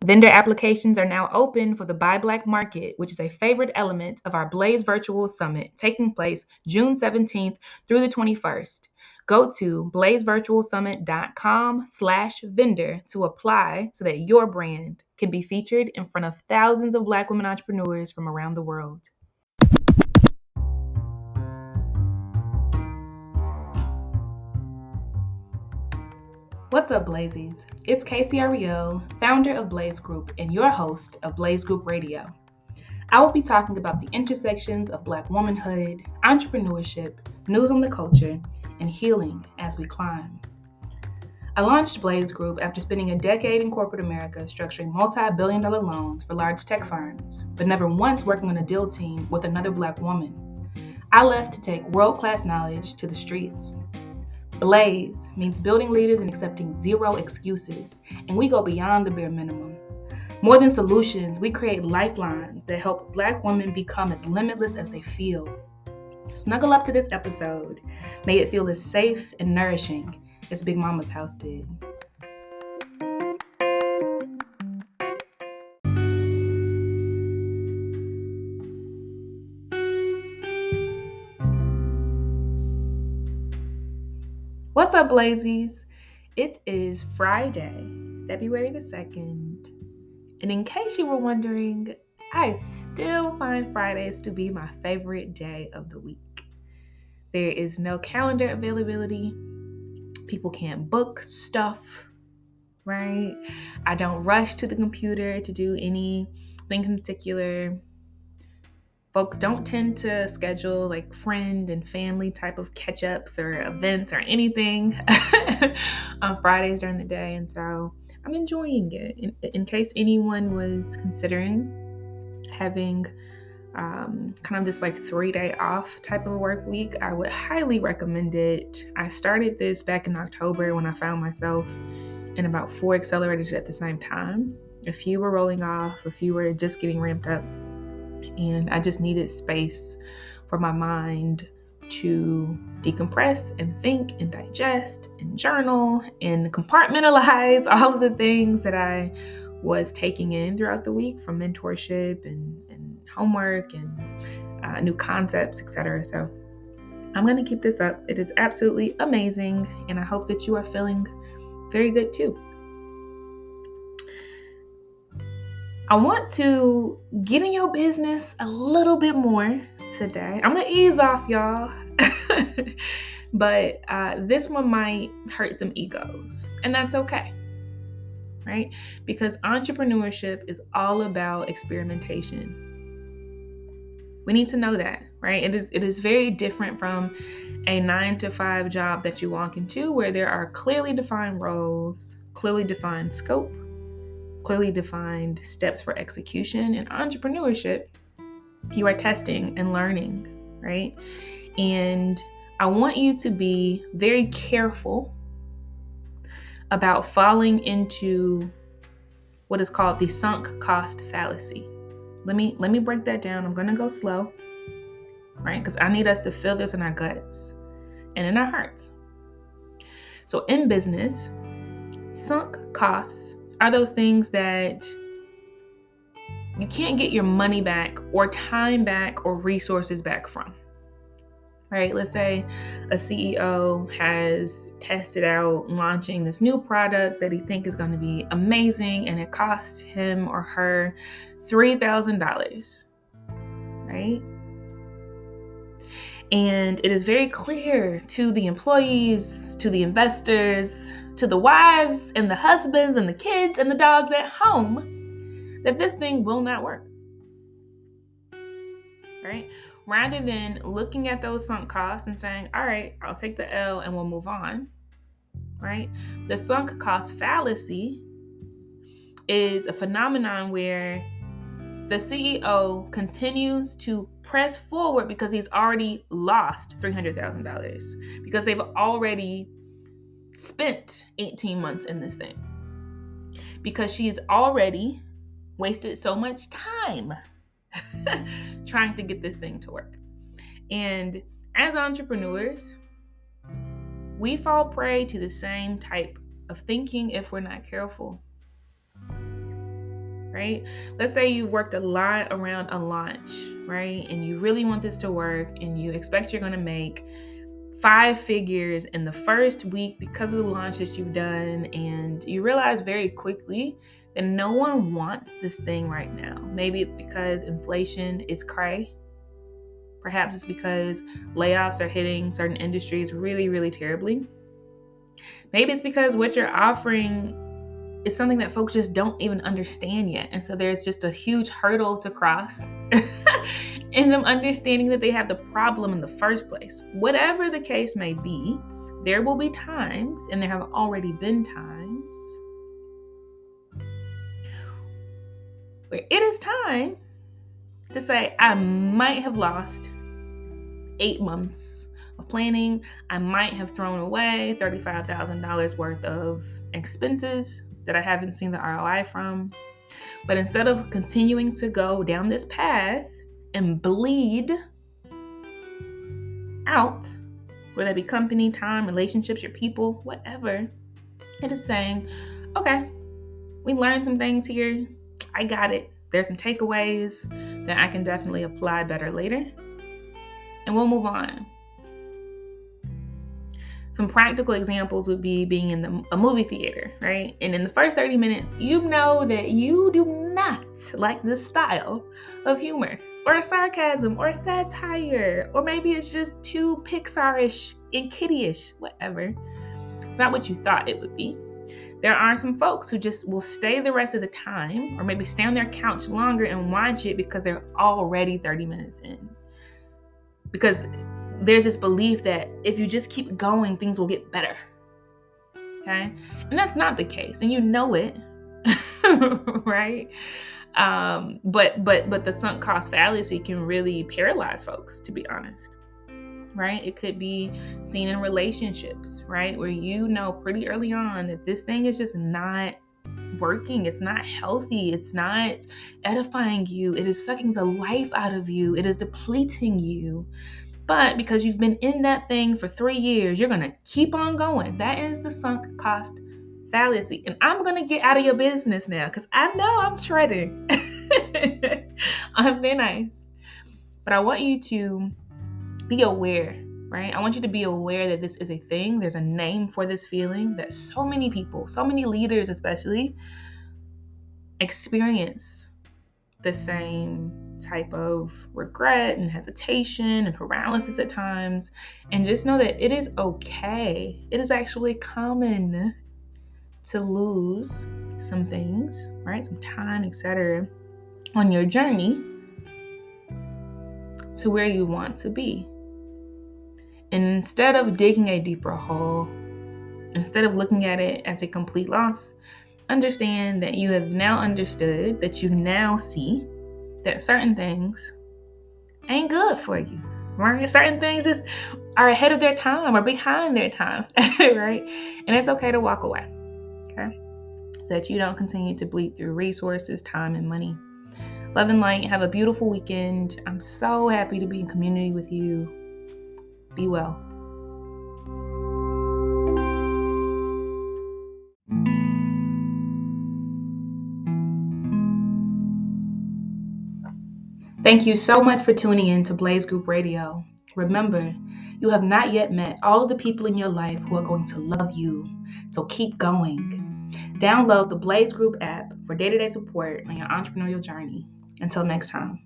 Vendor applications are now open for the Buy Black Market, which is a favorite element of our Blaze Virtual Summit taking place June 17th through the 21st. Go to blazevirtualsummit.com/vendor to apply so that your brand can be featured in front of thousands of Black women entrepreneurs from around the world. What's up, Blazies? It's Casey Ariel, founder of Blaze Group and your host of Blaze Group Radio. I will be talking about the intersections of Black womanhood, entrepreneurship, news on the culture, and healing as we climb. I launched Blaze Group after spending a decade in corporate America structuring multi-billion-dollar loans for large tech firms, but never once working on a deal team with another Black woman. I left to take world-class knowledge to the streets. Blaze means building leaders and accepting zero excuses, and we go beyond the bare minimum. More than solutions, we create lifelines that help Black women become as limitless as they feel. Snuggle up to this episode. May it feel as safe and nourishing as Big Mama's house did. What's up, Blazies? It is Friday, February the 2nd. And in case you were wondering, I still find Fridays to be my favorite day of the week. There is no calendar availability. People can't book stuff, right? I don't rush to the computer to do anything in particular. Folks don't tend to schedule like friend and family type of catch-ups or events or anything on Fridays during the day. And so I'm enjoying it. In case anyone was considering having kind of this like 3-day off type of work week, I would highly recommend it. I started this back in October when I found myself in about 4 accelerators at the same time. A few were rolling off, a few were just getting ramped up. And I just needed space for my mind to decompress and think and digest and journal and compartmentalize all of the things that I was taking in throughout the week from mentorship and homework and new concepts, etc. So I'm going to keep this up. It is absolutely amazing. And I hope that you are feeling very good too. I want to get in your business a little bit more today. I'm going to ease off, y'all. But this one might hurt some egos. And that's okay, right? Because entrepreneurship is all about experimentation. We need to know that, right? It is very different from a 9-to-5 job that you walk into where there are clearly defined roles, clearly defined scope, clearly defined steps for execution. In entrepreneurship, you are testing and learning, right? And I want you to be very careful about falling into what is called the sunk cost fallacy. Let me break that down. I'm going to go slow, right? Because I need us to feel this in our guts and in our hearts. So in business, sunk costs are those things that you can't get your money back or time back or resources back from, right? Let's say a CEO has tested out launching this new product that he thinks is going to be amazing and it costs him or her $3,000, right? And it is very clear to the employees, to the investors, to the wives and the husbands and the kids and the dogs at home that this thing will not work, right? Rather than looking at those sunk costs and saying, all right, I'll take the L and we'll move on, right? The sunk cost fallacy is a phenomenon where the CEO continues to press forward because he's already lost $300,000 because they've already spent 18 months in this thing, because she's already wasted so much time trying to get this thing to work. And as entrepreneurs, we fall prey to the same type of thinking if we're not careful. right? Let's say you've worked a lot around a launch, right? And you really want this to work and you expect you're going to make 5 figures in the first week because of the launch that you've done, and you realize very quickly that no one wants this thing right now. Maybe it's because inflation is cray. Perhaps it's because layoffs are hitting certain industries really, really terribly. Maybe it's because what you're offering is something that folks just don't even understand yet. And so there's just a huge hurdle to cross in them understanding that they have the problem in the first place. Whatever the case may be, there will be times, and there have already been times, where it is time to say, I might have lost 8 months of planning. I might have thrown away $35,000 worth of expenses that I haven't seen the ROI from. But instead of continuing to go down this path and bleed out, whether that be company, time, relationships, your people, whatever, it is saying, okay, we learned some things here. I got it. There's some takeaways that I can definitely apply better later. And we'll move on. Some practical examples would be being in a movie theater, right? And in the first 30 minutes, you know that you do not like this style of humor or sarcasm or satire, or maybe it's just too Pixar-ish and kiddie-ish, whatever. It's not what you thought it would be. There are some folks who just will stay the rest of the time, or maybe stay on their couch longer and watch it because they're already 30 minutes in. Because there's this belief that if you just keep going, things will get better. Okay? And that's not the case. And you know it. Right? But the sunk cost fallacy can really paralyze folks, to be honest. Right? It could be seen in relationships, right? Where you know pretty early on that this thing is just not working. It's not healthy. It's not edifying you. It is sucking the life out of you. It is depleting you. But because you've been in that thing for 3 years, you're going to keep on going. That is the sunk cost fallacy. And I'm going to get out of your business now because I know I'm shredding on thin ice. But I want you to be aware, right? I want you to be aware that this is a thing. There's a name for this feeling that so many people, so many leaders especially, experience the same type of regret and hesitation and paralysis at times. And just know that it is okay. It is actually common to lose some things, right? Some time, etc., on your journey to where you want to be. And instead of digging a deeper hole, instead of looking at it as a complete loss, understand that you have now understood, that you now see that certain things ain't good for you, right? Certain things just are ahead of their time or behind their time, right? And it's okay to walk away, okay? So that you don't continue to bleed through resources, time, and money. Love and light. Have a beautiful weekend. I'm so happy to be in community with you. Be well. Thank you so much for tuning in to Blaze Group Radio. Remember, you have not yet met all of the people in your life who are going to love you. So keep going. Download the Blaze Group app for day-to-day support on your entrepreneurial journey. Until next time.